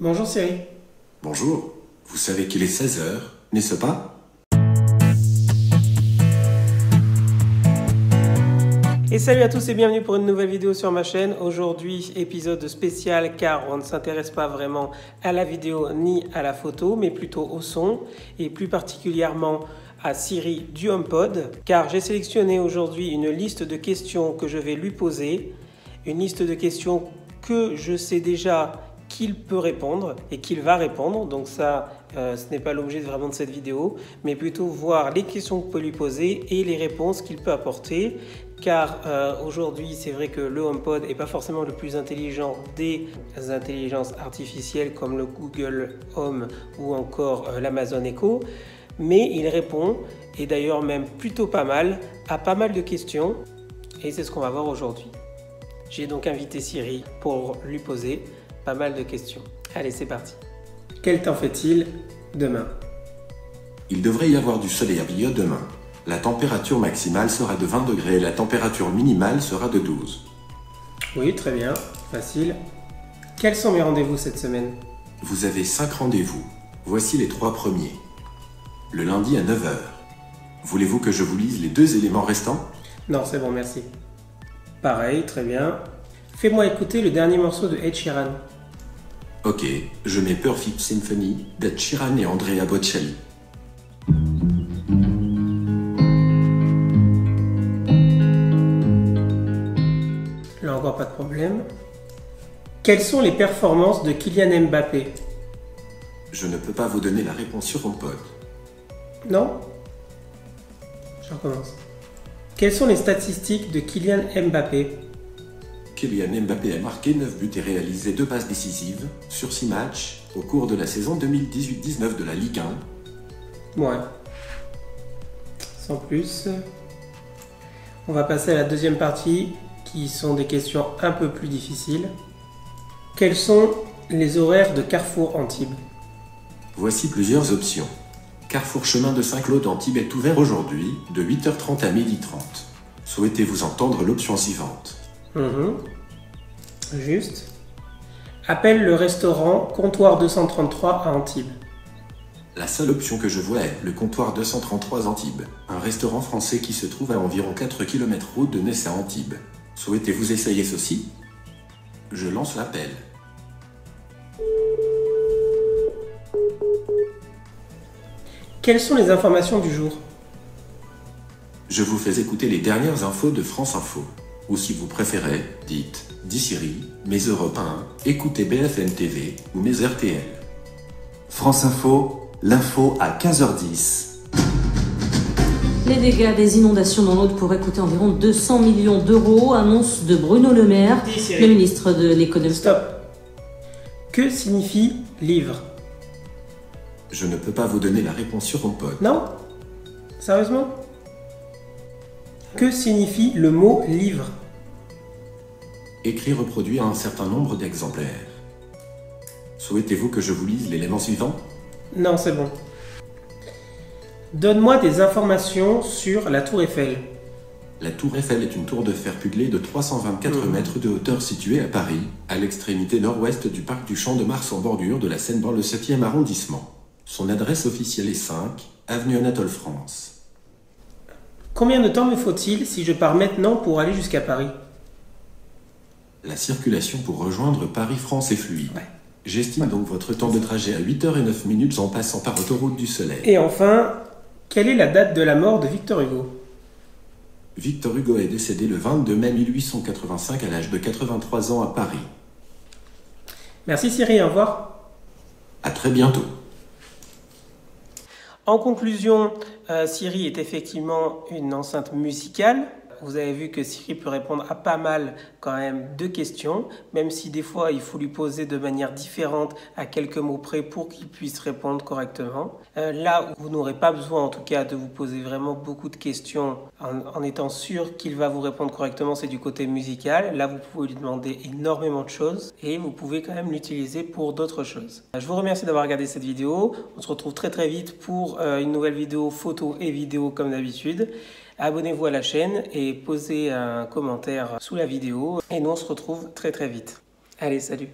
Bonjour Siri. Bonjour, vous savez qu'il est 16 heures, n'est-ce pas? Et salut à tous et bienvenue pour une nouvelle vidéo sur ma chaîne. Aujourd'hui, épisode spécial car on ne s'intéresse pas vraiment à la vidéo ni à la photo, mais plutôt au son et plus particulièrement à Siri du HomePod, car j'ai sélectionné aujourd'hui une liste de questions que je vais lui poser, une liste de questions que je sais déjà qu'il peut répondre et qu'il va répondre. Donc ça, ce n'est pas l'objet vraiment de cette vidéo, mais plutôt voir les questions qu'on peut lui poser et les réponses qu'il peut apporter. Car aujourd'hui, c'est vrai que le HomePod n'est pas forcément le plus intelligent des intelligences artificielles comme le Google Home ou encore l'Amazon Echo, mais il répond, et d'ailleurs même plutôt pas mal, à pas mal de questions, et c'est ce qu'on va voir aujourd'hui. J'ai donc invité Siri pour lui poser pas mal de questions. Allez, c'est parti. Quel temps fait-il demain? Il devrait y avoir du soleil habillé demain. La température maximale sera de 20 degrés et la température minimale sera de 12. Oui, très bien, facile. Quels sont mes rendez-vous cette semaine? Vous avez 5 rendez-vous. Voici les 3 premiers. Le lundi à 9 heures. Voulez-vous que je vous lise les 2 éléments restants? Non, c'est bon, merci. Pareil, très bien. Fais-moi écouter le dernier morceau de Ed Sheeran. Ok, je mets Perfect Symphony d'Ed Sheeran et Andrea Bocelli. Là encore, pas de problème. Quelles sont les performances de Kylian Mbappé? Je ne peux pas vous donner la réponse sur HomePod. Non? Je recommence. Quelles sont les statistiques de Kylian Mbappé? Kylian Mbappé a marqué 9 buts et réalisé 2 passes décisives sur 6 matchs au cours de la saison 2018-19 de la Ligue 1. Ouais. Sans plus. On va passer à la deuxième partie, qui sont des questions un peu plus difficiles. Quels sont les horaires de Carrefour Antibes? Voici plusieurs options. Carrefour Chemin de Saint-Claude Antibes est ouvert aujourd'hui de 8h30 à 12h30. Souhaitez-vous entendre l'option suivante? Juste. Appelle le restaurant Comptoir 233 à Antibes. La seule option que je vois est le Comptoir 233 Antibes, un restaurant français qui se trouve à environ 4 km route de Metz à Antibes. Souhaitez-vous essayer ceci? Je lance l'appel. Quelles sont les informations du jour? Je vous fais écouter les dernières infos de France Info. Ou si vous préférez, dites « Dis Siri, mes Europe 1, écoutez BFM TV ou mes RTL ». France Info, l'info à 15h10. Les dégâts des inondations dans l'Aude pourraient coûter environ 200 millions d'euros, annonce de Bruno Le Maire, le ministre de l'économie. Stop. Que signifie livre? Je ne peux pas vous donner la réponse sur HomePod. Non? Sérieusement? Que signifie le mot livre? Écrit reproduit un certain nombre d'exemplaires. Souhaitez-vous que je vous lise l'élément suivant? Non, c'est bon. Donne-moi des informations sur la Tour Eiffel. La Tour Eiffel est une tour de fer pudelée de 324 mètres de hauteur située à Paris, à l'extrémité nord-ouest du parc du Champ de Mars en bordure de la Seine dans le 7e arrondissement. Son adresse officielle est 5, avenue Anatole France. Combien de temps me faut-il si je pars maintenant pour aller jusqu'à Paris? La circulation pour rejoindre Paris-France est fluide. Ouais. J'estime donc votre temps de trajet à 8h09 en passant par Autoroute du Soleil. Et enfin, quelle est la date de la mort de Victor Hugo? Victor Hugo est décédé le 22 mai 1885 à l'âge de 83 ans à Paris. Merci Siri, au revoir. À très bientôt. En conclusion, Siri est effectivement une enceinte musicale. Vous avez vu que Siri peut répondre à pas mal quand même de questions, même si des fois il faut lui poser de manière différente à quelques mots près pour qu'il puisse répondre correctement. Là, vous n'aurez pas besoin en tout cas de vous poser vraiment beaucoup de questions en étant sûr qu'il va vous répondre correctement, c'est du côté musical. Là, vous pouvez lui demander énormément de choses et vous pouvez quand même l'utiliser pour d'autres choses. Je vous remercie d'avoir regardé cette vidéo. On se retrouve très vite pour une nouvelle vidéo photo et vidéo comme d'habitude. Abonnez-vous à la chaîne et posez un commentaire sous la vidéo. Et nous, on se retrouve très vite. Allez, salut!